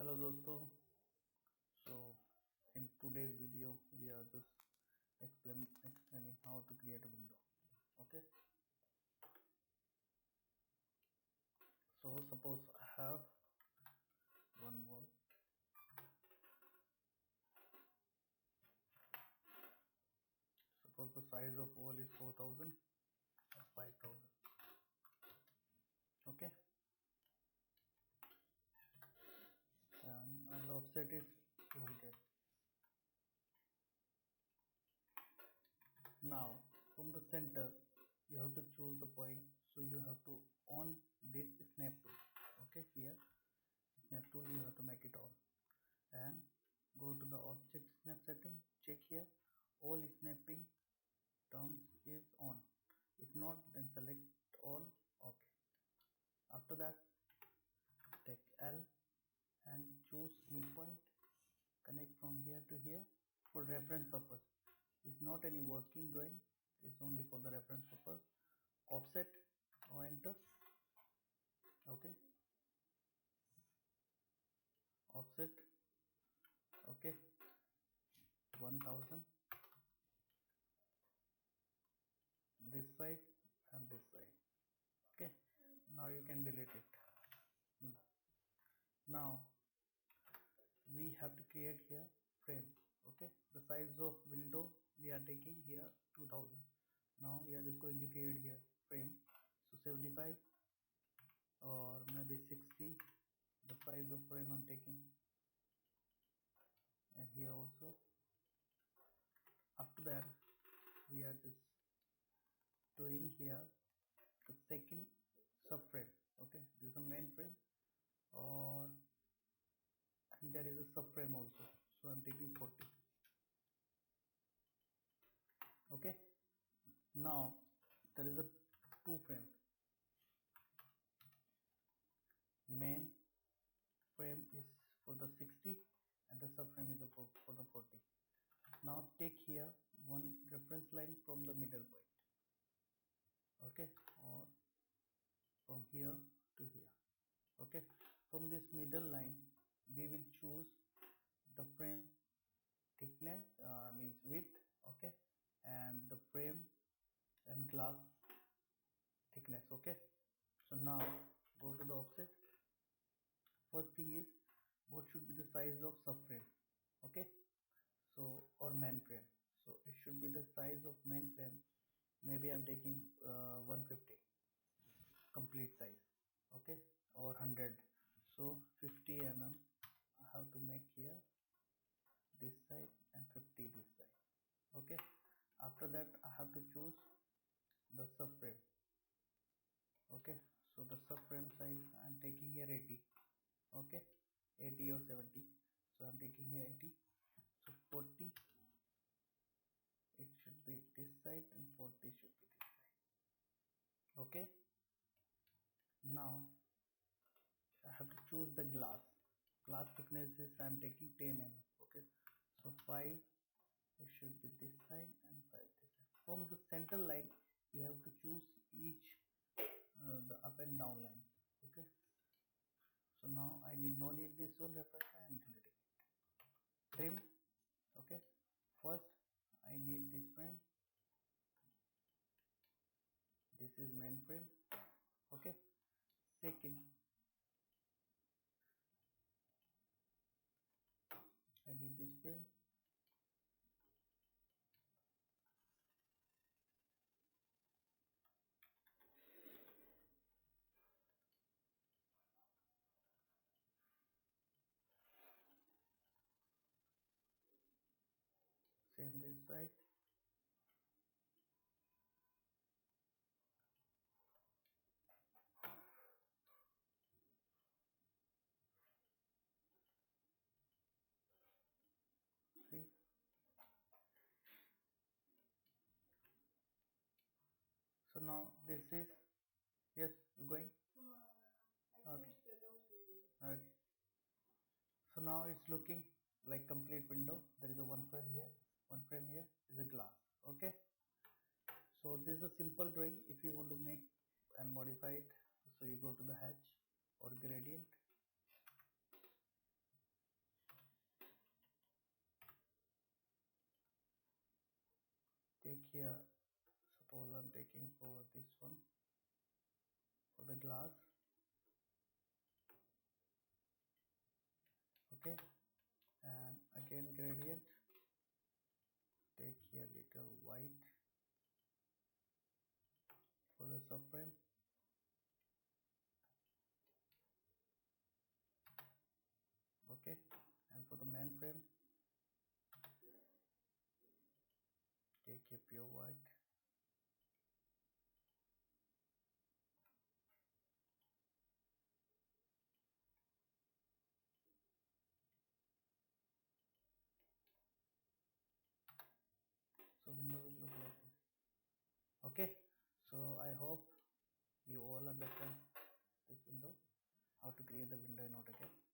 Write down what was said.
Hello दोस्तों. So in today's video we are just explaining how to create a window. Okay, so suppose I have one wall. Suppose the size of wall is 4000 or 5000. Okay, and our offset is 200. Now from the center you have to choose the point, so you have to on this snap tool. Okay, here snap tool you have to make it on and go to the object snap setting. Check here all snapping terms is on. If not, then select all. Okay, after that take L and choose midpoint, connect from here to here for reference purpose. It's not any working drawing, it's only for the reference purpose. Offset or enter. Okay, offset. Okay, 1000 this side and this side. Okay, now you can delete it. Now we have to create here frame. Okay, the size of window we are taking here 2000. Now we are just going to create here frame, so 75 or maybe 60 the size of frame I'm taking, and here also. After that we are just doing here the second subframe. Okay, this is a main frame, or and there is a subframe also, so I'm taking 40. Okay, now there is a two frame. Main frame is for the 60 and the subframe is for the 40. Now take here one reference line from the middle point. Okay, or from here to here. Okay, from this middle line we will choose the frame thickness, means width. Okay, and the frame and glass thickness. Okay, so now go to the offset. First thing is what should be the size of subframe. Okay, so or main frame, so it should be the size of main frame. Maybe I'm taking 150 complete size. Okay, or 100, so 50 mm I have to make here this side and 50 this side. Okay, after that I have to choose the subframe. Okay, so the subframe size I'm taking here 80. Okay, 80 or 70, so I'm taking here 80. So 40 it should be this side and 40 should be this side. Okay, now I have to choose the glass thickness is I'm taking 10 mm. Okay, so 5 it should be this side and 5 this side. From the center line you have to choose each the up and down line. Okay, so now I no need this one reference, I am deleting it. Trim. Okay, first I need this frame, this is main frame. Okay, second I need this frame, same this side. See, so now this is, yes, you going? Okay. Okay, so now it's looking like complete window. There is a one frame here, one frame here is a glass. Okay, so this is a simple drawing. If you want to make and modify it, so you go to the hatch or gradient, take here, suppose I'm taking for this one, for the glass. Okay, and again gradient, take here little white for the subframe. Okay, and for the main frame, take a pure white. So window will look like this. Okay, so I hope you all understand this window, how to create the window in AutoCAD.